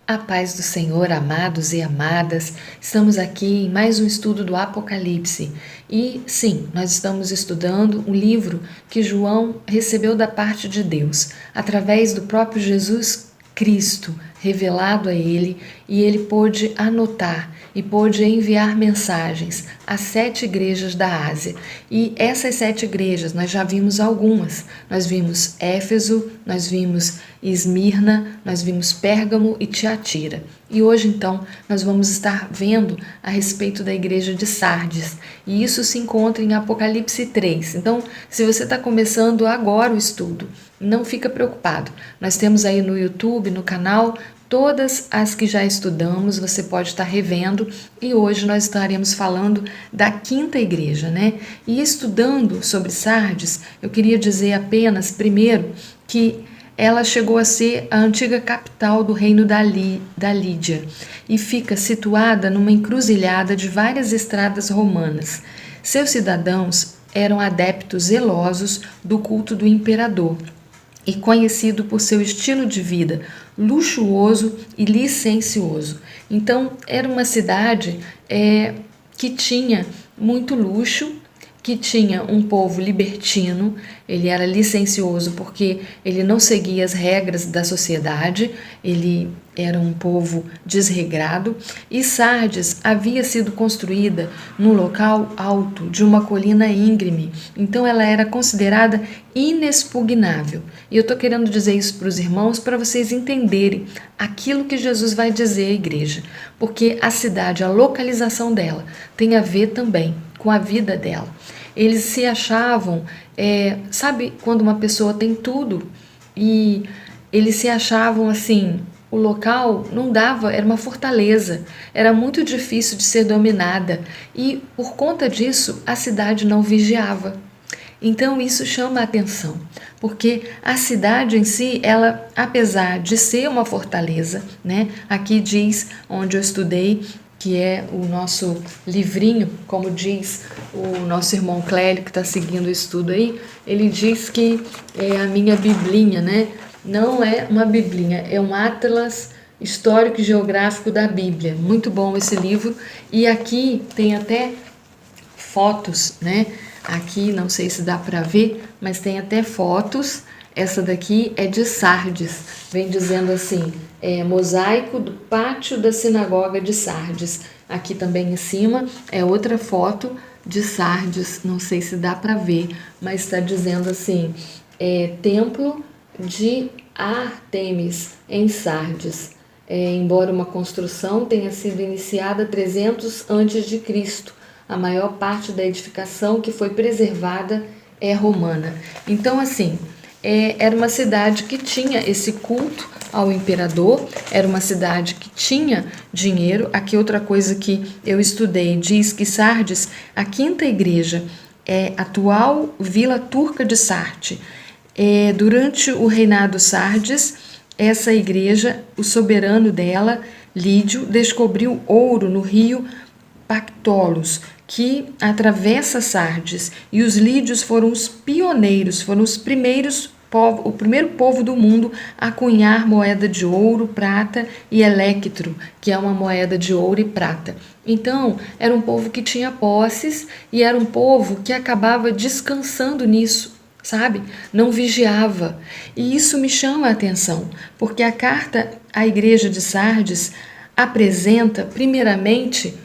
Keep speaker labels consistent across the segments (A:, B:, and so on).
A: A paz do Senhor, amados e amadas, estamos aqui em mais um estudo do Apocalipse. E sim, nós estamos estudando um livro que João recebeu da parte de Deus, através do próprio Jesus Cristo, revelado a ele, e ele pôde anotar e pôde enviar mensagens às 7 igrejas da Ásia. E essas 7 igrejas, nós já vimos algumas. Nós vimos Éfeso, nós vimos Esmirna, nós vimos Pérgamo e Tiatira. E hoje, então, nós vamos estar vendo a respeito da igreja de Sardes. E isso se encontra em Apocalipse 3. Então, se você está começando agora o estudo, não fica preocupado. Nós temos aí no YouTube, no canal, todas as que já estudamos, você pode estar revendo, e hoje nós estaremos falando da 5ª igreja, né? E estudando sobre Sardes, eu queria dizer apenas, primeiro, que ela chegou a ser a antiga capital do reino da Lídia e fica situada numa encruzilhada de várias estradas romanas. Seus cidadãos eram adeptos zelosos do culto do imperador e conhecido por seu estilo de vida luxuoso e licencioso. Então, era uma cidade que tinha muito luxo, que tinha um povo libertino. Ele era licencioso porque ele não seguia as regras da sociedade, ele era um povo desregrado, e Sardes havia sido construída num local alto de uma colina íngreme, então ela era considerada inexpugnável. E eu estou querendo dizer isso para os irmãos para vocês entenderem aquilo que Jesus vai dizer à igreja, porque a cidade, a localização dela tem a ver também com a vida dela. Eles se achavam, sabe quando uma pessoa tem tudo e eles se achavam assim, o local não dava, era uma fortaleza, era muito difícil de ser dominada e por conta disso a cidade não vigiava. Então isso chama a atenção, porque a cidade em si, ela, apesar de ser uma fortaleza, né? Aqui diz, onde eu estudei, que é o nosso livrinho, como diz o nosso irmão Clélio, que está seguindo o estudo aí, ele diz que é a minha biblinha, né? Não é uma biblinha, é um atlas histórico e geográfico da Bíblia. Muito bom esse livro. E aqui tem até fotos, né? Aqui, não sei se dá para ver, mas tem até fotos. Essa daqui é de Sardes, vem dizendo assim, mosaico do pátio da sinagoga de Sardes. Aqui também em cima é outra foto de Sardes, não sei se dá para ver, mas está dizendo assim, templo de Ártemis em Sardes. Embora uma construção tenha sido iniciada 300 a.C., a maior parte da edificação que foi preservada é romana. Então, assim, era uma cidade que tinha esse culto ao imperador, era uma cidade que tinha dinheiro. Aqui outra coisa que eu estudei, diz que Sardes, a 5ª igreja, é a atual Vila Turca de Sarte. Durante o reinado Sardes, essa igreja, o soberano dela, Lídio, descobriu ouro no rio Pactolus, que atravessa Sardes, e os lídios foram os pioneiros, foram os primeiros o primeiro povo do mundo a cunhar moeda de ouro, prata e eléctro, que é uma moeda de ouro e prata. Então, era um povo que tinha posses e era um povo que acabava descansando nisso, sabe? Não vigiava. E isso me chama a atenção, porque a carta à igreja de Sardes apresenta, primeiramente,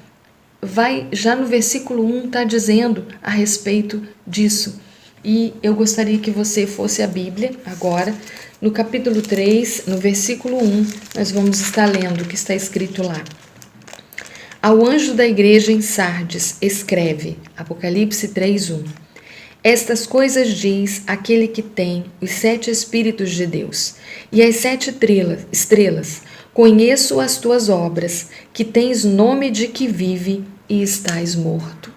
A: já no versículo 1 está dizendo a respeito disso. E eu gostaria que você fosse à Bíblia agora, no capítulo 3, no versículo 1, nós vamos estar lendo o que está escrito lá. Ao anjo da igreja em Sardes, escreve, Apocalipse 3:1. Estas coisas diz aquele que tem os 7 Espíritos de Deus e as 7 estrelas. Conheço as tuas obras, que tens nome de que vive e estás morto.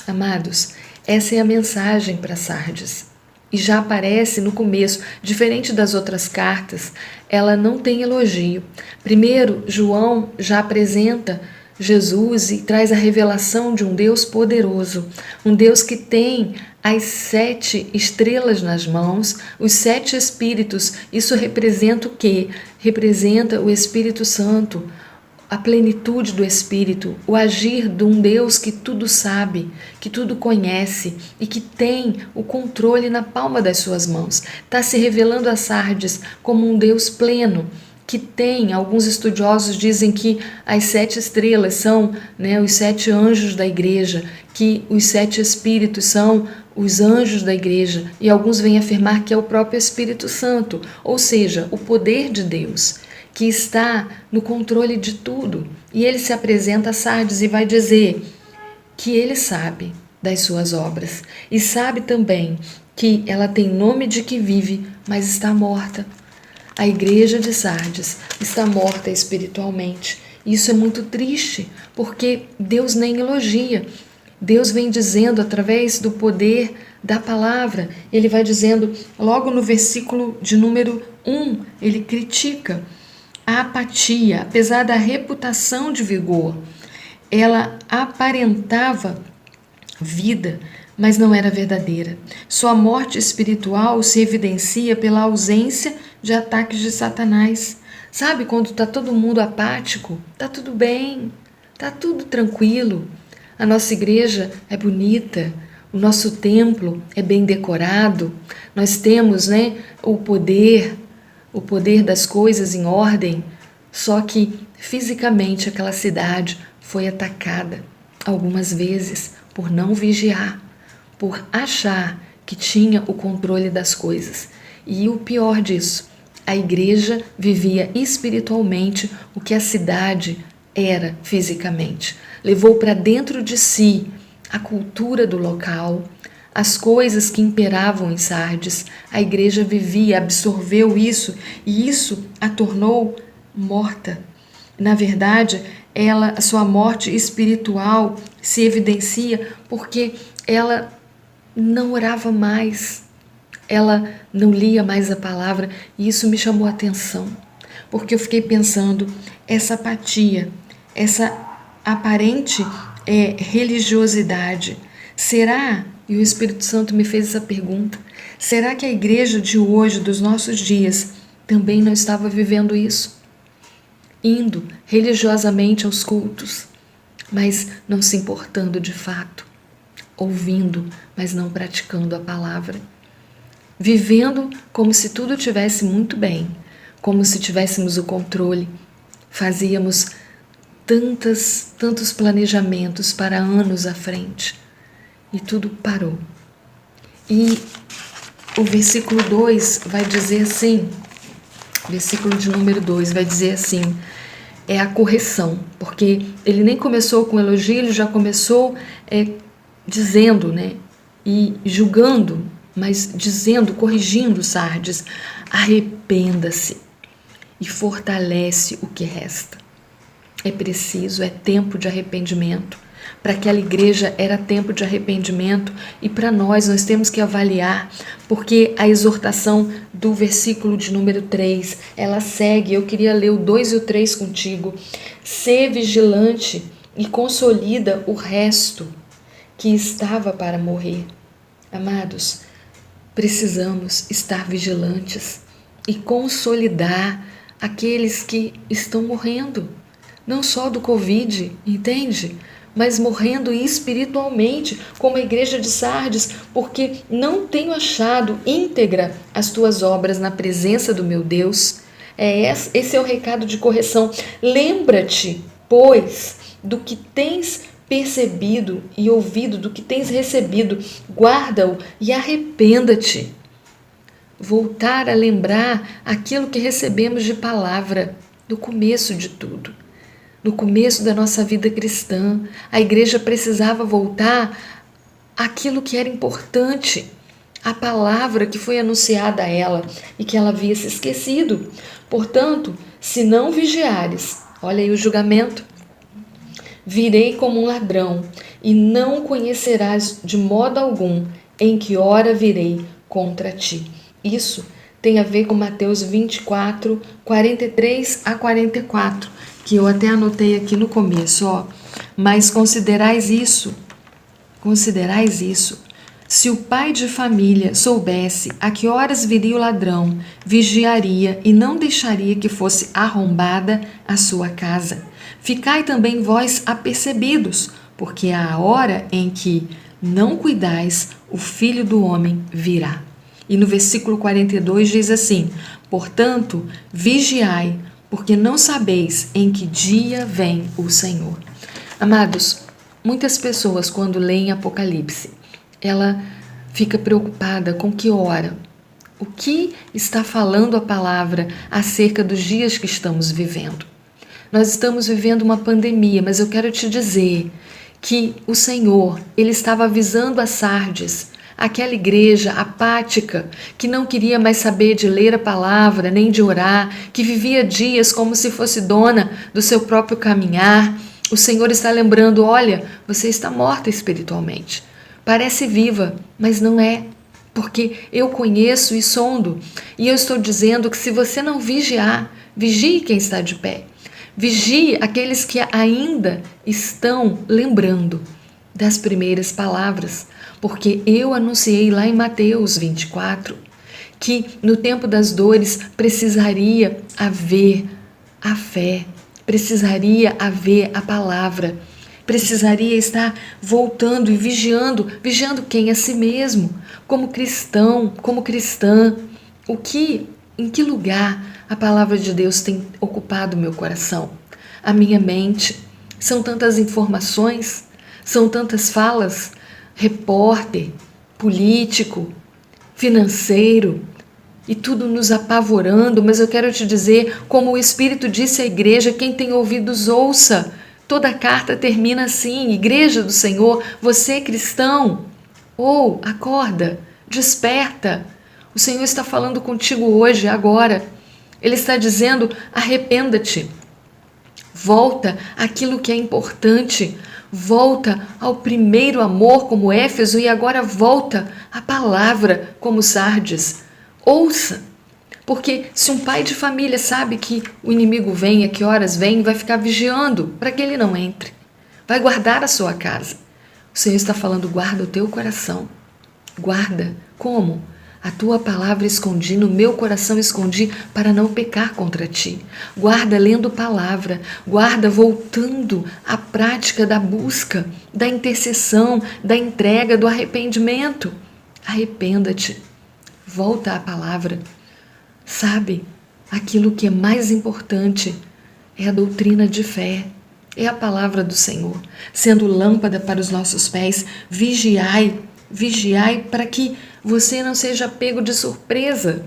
A: Amados, essa é a mensagem para Sardes. E já aparece no começo, diferente das outras cartas, ela não tem elogio. Primeiro, João já apresenta Jesus e traz a revelação de um Deus poderoso, um Deus que tem as 7 estrelas nas mãos, os 7 espíritos. Isso representa o quê? Representa o Espírito Santo, a plenitude do Espírito, o agir de um Deus que tudo sabe, que tudo conhece e que tem o controle na palma das suas mãos. Está se revelando a Sardes como um Deus pleno, que tem, alguns estudiosos dizem que as 7 estrelas são, os 7 anjos da igreja, que os 7 espíritos são os anjos da igreja, e alguns vêm afirmar que é o próprio Espírito Santo, ou seja, o poder de Deus, que está no controle de tudo. E ele se apresenta a Sardes e vai dizer que ele sabe das suas obras e sabe também que ela tem nome de que vive, mas está morta. A igreja de Sardes está morta espiritualmente. Isso é muito triste, porque Deus nem elogia. Deus vem dizendo através do poder da palavra, ele vai dizendo, logo no versículo de número 1, ele critica a apatia, apesar da reputação de vigor. Ela aparentava vida, mas não era verdadeira. Sua morte espiritual se evidencia pela ausência de ataques de Satanás. Sabe quando está todo mundo apático? Está tudo bem, está tudo tranquilo. A nossa igreja é bonita, o nosso templo é bem decorado, nós temos o poder das coisas em ordem, só que fisicamente aquela cidade foi atacada algumas vezes por não vigiar, por achar que tinha o controle das coisas. E o pior disso, a igreja vivia espiritualmente o que a cidade era fisicamente. Levou para dentro de si a cultura do local, as coisas que imperavam em Sardes. A igreja vivia, absorveu isso e isso a tornou morta. Na verdade, a sua morte espiritual se evidencia porque ela não orava mais, ela não lia mais a palavra, e isso me chamou a atenção, porque eu fiquei pensando, essa apatia, essa aparente religiosidade, será, e o Espírito Santo me fez essa pergunta, será que a igreja de hoje, dos nossos dias, também não estava vivendo isso? Indo religiosamente aos cultos, mas não se importando de fato, ouvindo, mas não praticando a palavra, vivendo como se tudo tivesse muito bem, como se tivéssemos o controle, fazíamos tantos planejamentos para anos à frente e tudo parou. E o versículo 2 vai dizer assim, versículo de número 2 vai dizer assim, é a correção, porque ele nem começou com elogio, ele já começou dizendo, e julgando, mas dizendo, corrigindo Sardes, arrependa-se e fortalece o que resta. É preciso, é tempo de arrependimento. Para aquela igreja era tempo de arrependimento e para nós temos que avaliar, porque a exortação do versículo de número 3, ela segue, eu queria ler o 2 e o 3 contigo. Sê vigilante e consolida o resto que estava para morrer. Amados, precisamos estar vigilantes e consolidar aqueles que estão morrendo, não só do Covid, entende? Mas morrendo espiritualmente, como a igreja de Sardes, porque não tenho achado íntegra as tuas obras na presença do meu Deus. Esse é o recado de correção. Lembra-te, pois, do que tens percebido e ouvido, do que tens recebido, guarda-o e arrependa-te. Voltar a lembrar aquilo que recebemos de palavra no começo de tudo. No começo da nossa vida cristã, a igreja precisava voltar àquilo que era importante, a palavra que foi anunciada a ela e que ela havia se esquecido. Portanto, se não vigiares, olha aí o julgamento, virei como um ladrão e não conhecerás de modo algum em que hora virei contra ti. Isso tem a ver com Mateus 24, 43 a 44, que eu até anotei aqui no começo, mas considerais isso, Se o pai de família soubesse a que horas viria o ladrão, vigiaria e não deixaria que fosse arrombada a sua casa. Ficai também vós apercebidos, porque a hora em que não cuidais, o Filho do Homem virá. E no versículo 42 diz assim: portanto, vigiai, porque não sabeis em que dia vem o Senhor. Amados, muitas pessoas, quando leem Apocalipse, ela fica preocupada com que hora, o que está falando a palavra acerca dos dias que estamos vivendo. Nós estamos vivendo uma pandemia, mas eu quero te dizer que o Senhor, Ele estava avisando a Sardes, aquela igreja apática, que não queria mais saber de ler a palavra, nem de orar, que vivia dias como se fosse dona do seu próprio caminhar. O Senhor está lembrando: olha, você está morta espiritualmente. Parece viva, mas não é, porque eu conheço e sondo. E eu estou dizendo que se você não vigiar, vigie quem está de pé. Vigie aqueles que ainda estão lembrando das primeiras palavras, porque eu anunciei lá em Mateus 24 que no tempo das dores precisaria haver a fé, precisaria haver a palavra, precisaria estar voltando e vigiando quem? A si mesmo, como cristão, como cristã. Em que lugar a palavra de Deus tem ocupado meu coração, a minha mente? São tantas informações, são tantas falas, repórter, político, financeiro, e tudo nos apavorando, mas eu quero te dizer, como o Espírito disse à igreja: quem tem ouvidos ouça. Toda a carta termina assim: igreja do Senhor, você cristão, acorda, desperta. O Senhor está falando contigo hoje, agora. Ele está dizendo: arrependa-te, volta àquilo que é importante, volta ao primeiro amor como Éfeso, e agora volta à palavra como Sardes. Ouça, porque se um pai de família sabe que o inimigo vem, a que horas vem, vai ficar vigiando para que ele não entre. Vai guardar a sua casa. O Senhor está falando: guarda o teu coração. Guarda. Como? A tua palavra escondi, no meu coração escondi, para não pecar contra ti. Guarda lendo palavra, guarda voltando à prática da busca, da intercessão, da entrega, do arrependimento. Arrependa-te, volta à palavra. Sabe, aquilo que é mais importante é a doutrina de fé, é a palavra do Senhor, sendo lâmpada para os nossos pés. Vigiai, vigiai para que você não seja pego de surpresa,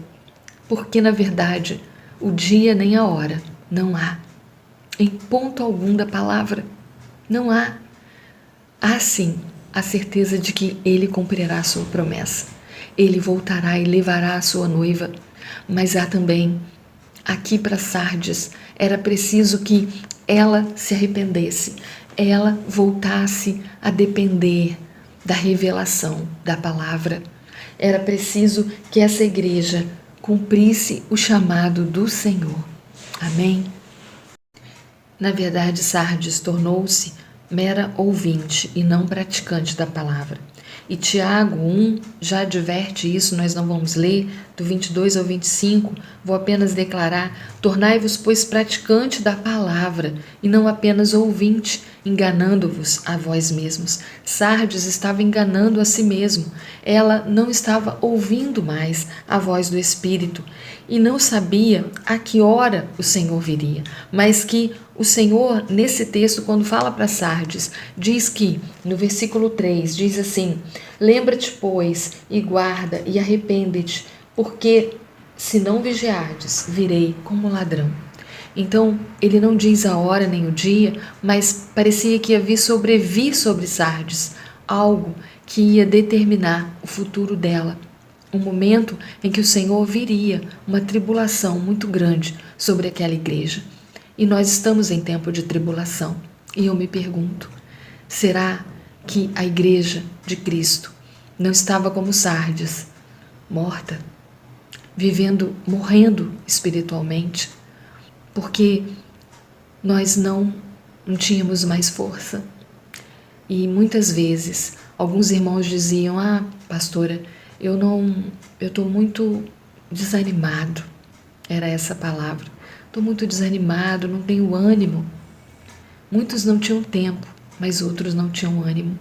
A: porque na verdade o dia nem a hora não há, em ponto algum da palavra, não há. Há sim a certeza de que Ele cumprirá a sua promessa, Ele voltará e levará a sua noiva, mas há também, aqui para Sardes, era preciso que ela se arrependesse, ela voltasse a depender da revelação da palavra. Era preciso que essa igreja cumprisse o chamado do Senhor. Amém? Na verdade, Sardes tornou-se mera ouvinte e não praticante da palavra. E Tiago 1 já adverte isso, nós não vamos ler, do 22 ao 25, vou apenas declarar: tornai-vos, pois, praticante da palavra, e não apenas ouvinte, enganando-vos a vós mesmos. Sardes estava enganando a si mesmo, ela não estava ouvindo mais a voz do Espírito, e não sabia a que hora o Senhor viria, mas que o Senhor, nesse texto, quando fala para Sardes, diz que, no versículo 3, diz assim: lembra-te, pois, e guarda, e arrepende-te, porque se não vigiardes, virei como ladrão. Então, ele não diz a hora nem o dia, mas parecia que ia vir sobre Sardes algo que ia determinar o futuro dela. Um momento em que o Senhor viria, uma tribulação muito grande sobre aquela igreja. E nós estamos em tempo de tribulação. E eu me pergunto, será que a igreja de Cristo não estava como Sardes, morta, morrendo espiritualmente, porque nós não tínhamos mais força? E muitas vezes Alguns irmãos diziam: pastora, eu estou muito desanimado. Era essa a palavra. Estou muito desanimado, não tenho ânimo. Muitos não tinham tempo, mas outros não tinham ânimo.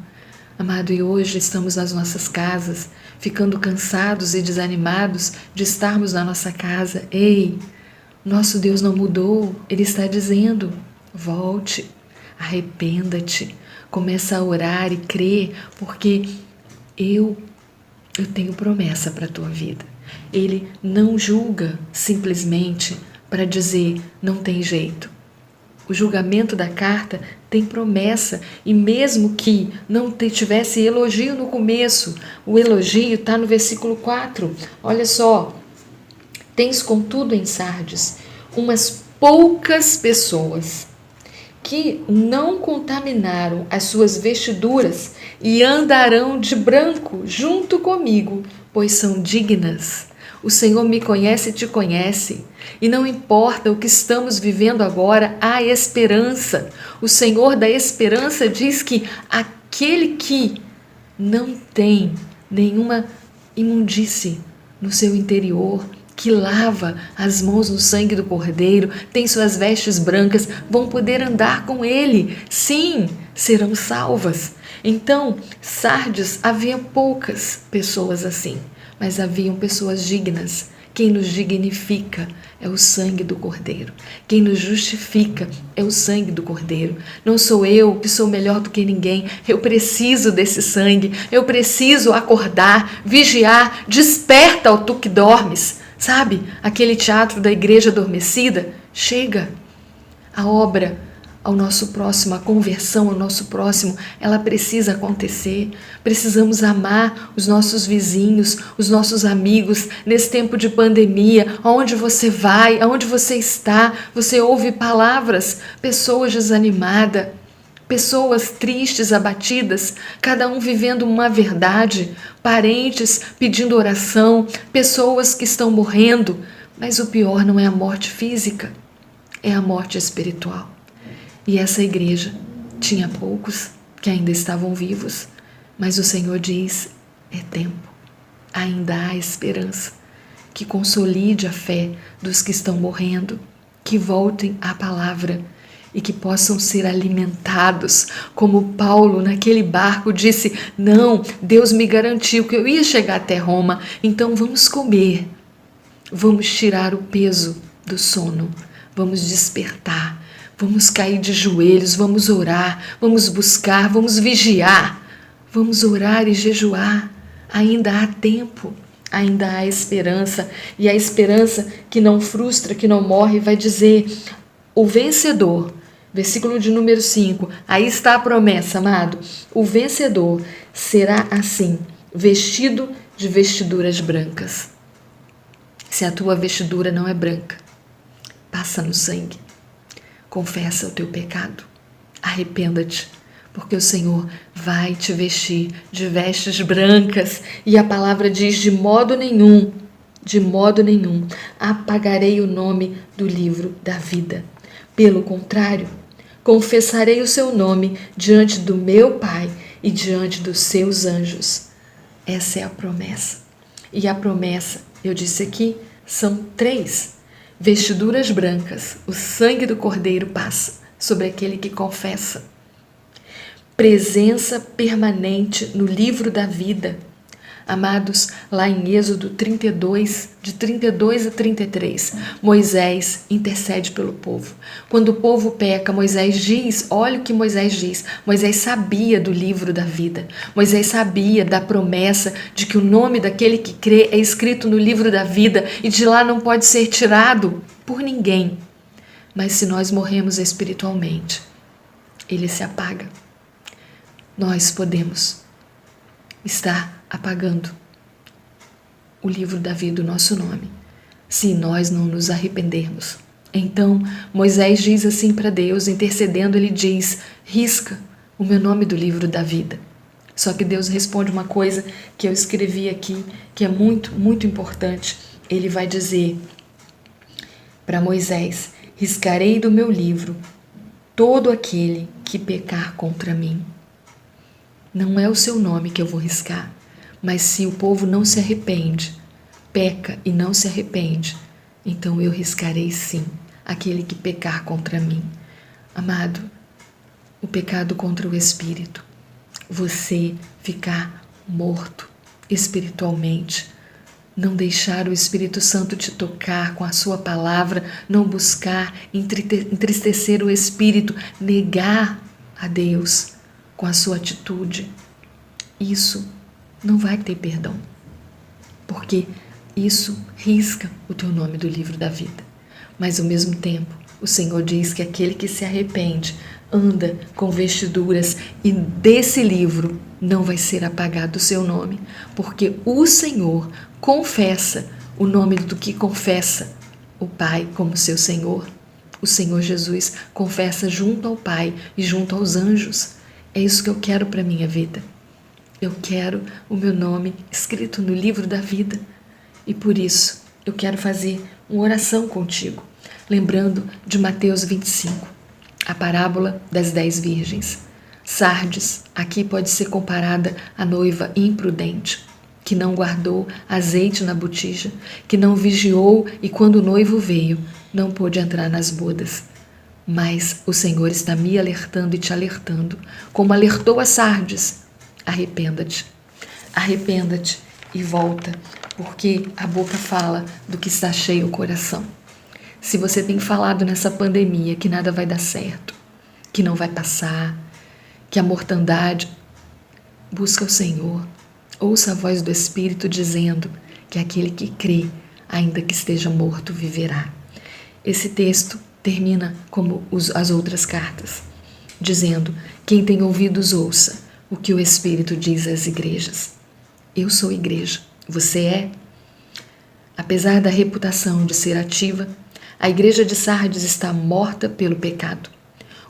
A: Amado, e hoje estamos nas nossas casas, ficando cansados e desanimados de estarmos na nossa casa. Ei, nosso Deus não mudou. Ele está dizendo: volte, arrependa-te, começa a orar e crer, porque eu tenho promessa para a tua vida. Ele não julga simplesmente para dizer não tem jeito. O julgamento da carta tem promessa, e mesmo que não tivesse elogio no começo, o elogio está no versículo 4. Olha só: tens contudo em Sardes umas poucas pessoas que não contaminaram as suas vestiduras e andarão de branco junto comigo, pois são dignas. O Senhor me conhece e te conhece, e não importa o que estamos vivendo agora, há esperança. O Senhor da esperança diz que aquele que não tem nenhuma imundície no seu interior, que lava as mãos no sangue do Cordeiro, tem suas vestes brancas, vão poder andar com ele. Sim, serão salvas. Então, Sardes havia poucas pessoas assim, mas haviam pessoas dignas. Quem nos dignifica é o sangue do Cordeiro. Quem nos justifica é o sangue do Cordeiro. Não sou eu que sou melhor do que ninguém. Eu preciso desse sangue. Eu preciso acordar, vigiar. Desperta, ó tu que dormes. Sabe, aquele teatro da igreja adormecida? Chega. A obra ao nosso próximo, a conversão ao nosso próximo, ela precisa acontecer. Precisamos amar os nossos vizinhos, os nossos amigos, nesse tempo de pandemia. Aonde você vai, aonde você está, você ouve palavras, pessoas desanimadas, pessoas tristes, abatidas, cada um vivendo uma verdade, parentes pedindo oração, pessoas que estão morrendo. Mas o pior não é a morte física, é a morte espiritual. E essa igreja tinha poucos que ainda estavam vivos, mas o Senhor diz: é tempo, ainda há esperança, que consolide a fé dos que estão morrendo, que voltem à palavra e que possam ser alimentados, como Paulo naquele barco disse: não, Deus me garantiu que eu ia chegar até Roma, então vamos comer, vamos tirar o peso do sono, vamos despertar, vamos cair de joelhos, vamos orar, vamos buscar, vamos vigiar, vamos orar e jejuar. Ainda há tempo, ainda há esperança, e a esperança que não frustra, que não morre, vai dizer: o vencedor, versículo de número 5, aí está a promessa, amado, o vencedor será assim, vestido de vestiduras brancas. Se a tua vestidura não é branca, passa no sangue. Confessa o teu pecado, arrependa-te, porque o Senhor vai te vestir de vestes brancas. E a palavra diz: de modo nenhum, apagarei o nome do livro da vida. Pelo contrário, confessarei o seu nome diante do meu Pai e diante dos seus anjos. Essa é a promessa. E a promessa, eu disse aqui, são 3. Vestiduras brancas, o sangue do Cordeiro passa sobre aquele que confessa. Presença permanente no livro da vida. Amados, lá em Êxodo 32, de 32 a 33, Moisés intercede pelo povo. Quando o povo peca, Moisés diz, olha o que Moisés diz, Moisés sabia do livro da vida, Moisés sabia da promessa de que o nome daquele que crê é escrito no livro da vida e de lá não pode ser tirado por ninguém. Mas se nós morremos espiritualmente, ele se apaga. Nós podemos estar apagando o livro da vida, o nosso nome, se nós não nos arrependermos. Então Moisés diz assim para Deus, intercedendo, ele diz: risca o meu nome do livro da vida. Só que Deus responde uma coisa que eu escrevi aqui, que é muito, muito importante. Ele vai dizer para Moisés: riscarei do meu livro todo aquele que pecar contra mim. Não é o seu nome que eu vou riscar, mas se o povo não se arrepende, peca e não se arrepende, então eu riscarei sim aquele que pecar contra mim. Amado, o pecado contra o Espírito, você ficar morto espiritualmente, não deixar o Espírito Santo te tocar com a sua palavra, não buscar entristecer o Espírito, negar a Deus com a sua atitude, isso não vai ter perdão, porque isso risca o teu nome do livro da vida. Mas ao mesmo tempo, o Senhor diz que aquele que se arrepende anda com vestiduras e desse livro não vai ser apagado o seu nome, porque o Senhor confessa o nome do que confessa o Pai como seu Senhor. O Senhor Jesus confessa junto ao Pai e junto aos anjos. É isso que eu quero para a minha vida. Eu quero o meu nome escrito no livro da vida. E por isso eu quero fazer uma oração contigo, lembrando de Mateus 25, a parábola das 10 virgens. Sardes aqui pode ser comparada à noiva imprudente, que não guardou azeite na botija, que não vigiou e quando o noivo veio, não pôde entrar nas bodas. Mas o Senhor está me alertando e te alertando, como alertou a Sardes. Arrependa-te, arrependa-te e volta, porque a boca fala do que está cheio o coração. Se você tem falado nessa pandemia que nada vai dar certo, que não vai passar, que a mortandade, busca o Senhor, ouça a voz do Espírito dizendo que aquele que crê, ainda que esteja morto, viverá. Esse texto termina como as outras cartas, dizendo: quem tem ouvidos ouça o que o Espírito diz às igrejas. Eu sou igreja, você é? Apesar da reputação de ser ativa, a igreja de Sardes está morta pelo pecado.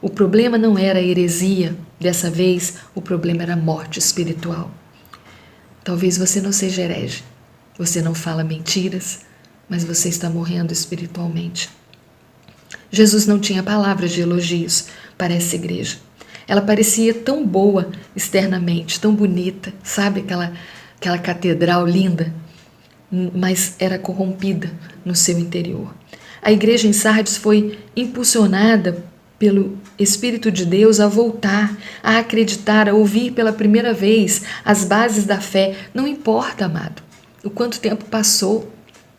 A: O problema não era a heresia, dessa vez o problema era a morte espiritual. Talvez você não seja herege, você não fala mentiras, mas você está morrendo espiritualmente. Jesus não tinha palavras de elogios para essa igreja. Ela parecia tão boa externamente, tão bonita, sabe aquela catedral linda, mas era corrompida no seu interior. A igreja em Sardes foi impulsionada pelo Espírito de Deus a voltar, a acreditar, a ouvir pela primeira vez as bases da fé. Não importa, amado, o quanto tempo passou,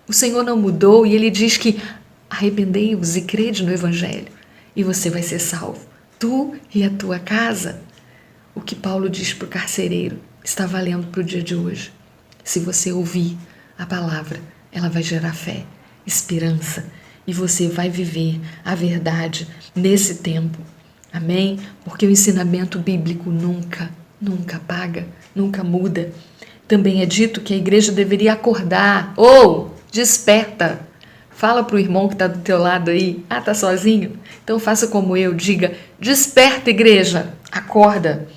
A: o Senhor não mudou e Ele diz que arrependei-vos e crede no Evangelho e você vai ser salvo, tu e a tua casa. O que Paulo diz para o carcereiro está valendo para o dia de hoje. Se você ouvir a palavra, ela vai gerar fé, esperança, e você vai viver a verdade nesse tempo. Amém? Porque o ensinamento bíblico nunca apaga, nunca muda. Também é dito que a igreja deveria acordar. Desperta! Fala para o irmão que está do teu lado aí. Tá sozinho? Então faça como eu, diga: desperta, igreja, acorda.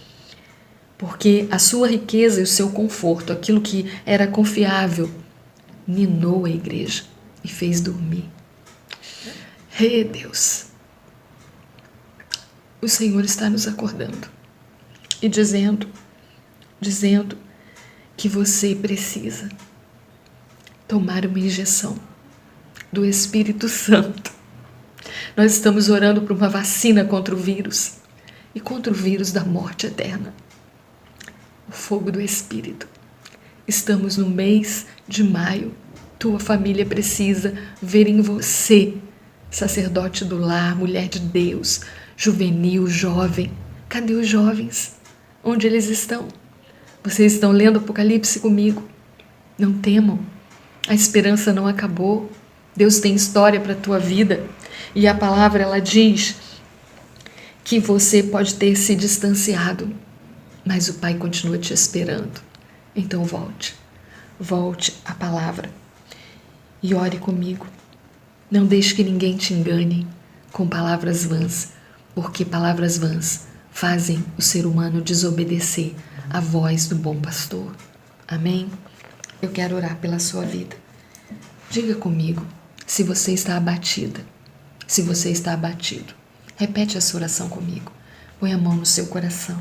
A: Porque a sua riqueza e o seu conforto, aquilo que era confiável, ninou a igreja e fez dormir. Deus, o Senhor está nos acordando e dizendo que você precisa tomar uma injeção do Espírito Santo. Nós estamos orando por uma vacina contra o vírus e contra o vírus da morte eterna. O fogo do Espírito. Estamos no mês de maio. Tua família precisa ver em você, sacerdote do lar, mulher de Deus, juvenil, jovem. Cadê os jovens? Onde eles estão? Vocês estão lendo Apocalipse comigo? Não temam. A esperança não acabou. Deus tem história para a tua vida. E a palavra, ela diz que você pode ter se distanciado, mas o Pai continua te esperando. Então volte à palavra e ore comigo. Não deixe que ninguém te engane com palavras vãs, porque palavras vãs fazem o ser humano desobedecer à voz do bom pastor. Amém? Eu quero orar pela sua vida. Diga comigo, se você está abatida, se você está abatido. Repete essa oração comigo. Põe a mão no seu coração.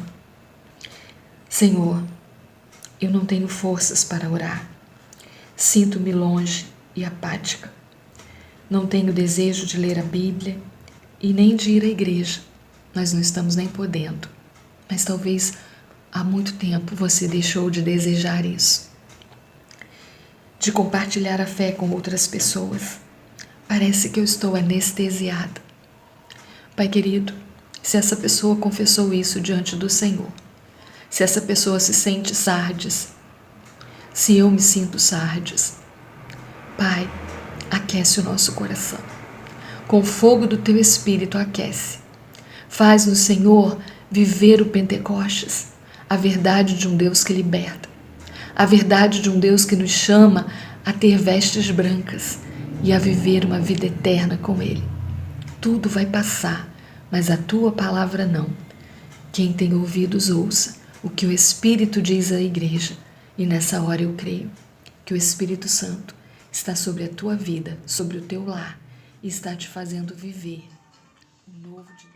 A: Senhor, eu não tenho forças para orar. Sinto-me longe e apática. Não tenho desejo de ler a Bíblia e nem de ir à igreja. Nós não estamos nem podendo. Mas talvez há muito tempo você deixou de desejar isso. De compartilhar a fé com outras pessoas. Parece que eu estou anestesiada. Pai querido, se essa pessoa confessou isso diante do Senhor, se essa pessoa se sente Sardes, se eu me sinto Sardes, Pai, aquece o nosso coração. Com o fogo do Teu Espírito aquece. Faz-nos, Senhor, viver o Pentecostes, a verdade de um Deus que liberta, a verdade de um Deus que nos chama a ter vestes brancas e a viver uma vida eterna com Ele. Tudo vai passar, mas a Tua palavra não. Quem tem ouvidos, ouça o que o Espírito diz à igreja. E nessa hora eu creio que o Espírito Santo está sobre a tua vida, sobre o teu lar, e está te fazendo viver o novo de